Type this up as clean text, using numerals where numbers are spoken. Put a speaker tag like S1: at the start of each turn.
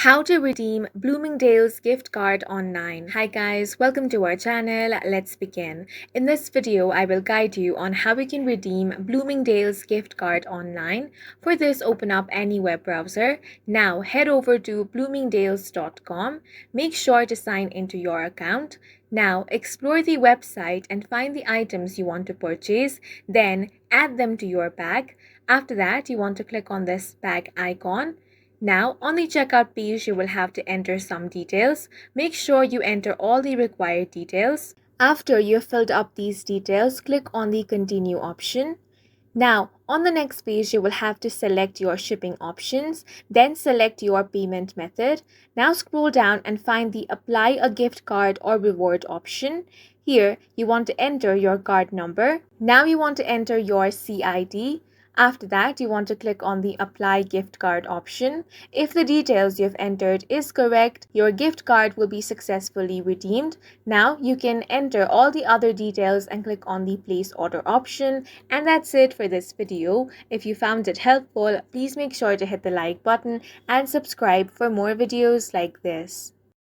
S1: How to redeem Bloomingdale's gift card online. Hi guys, welcome to our channel. Let's begin. In this video, I will guide you on how you can redeem Bloomingdale's gift card online. For this, open up any web browser. Now head over to bloomingdales.com. Make sure to sign into your account. Now explore the website and find the items you want to purchase. Then add them to your bag. After that, you want to click on this bag icon. Now, on the checkout page, you will have to enter some details. Make sure you enter all the required details. After you've filled up these details, click on the continue option. Now, on the next page, you will have to select your shipping options, then select your payment method. Now scroll down and find the apply a gift card or reward option. Here, you want to enter your card number. Now you want to enter your CID. After that, you want to click on the apply gift card option. If the details you've entered is correct, your gift card will be successfully redeemed. Now you can enter all the other details and click on the place order option. And that's it for this video. If you found it helpful, please make sure to hit the like button and subscribe for more videos like this.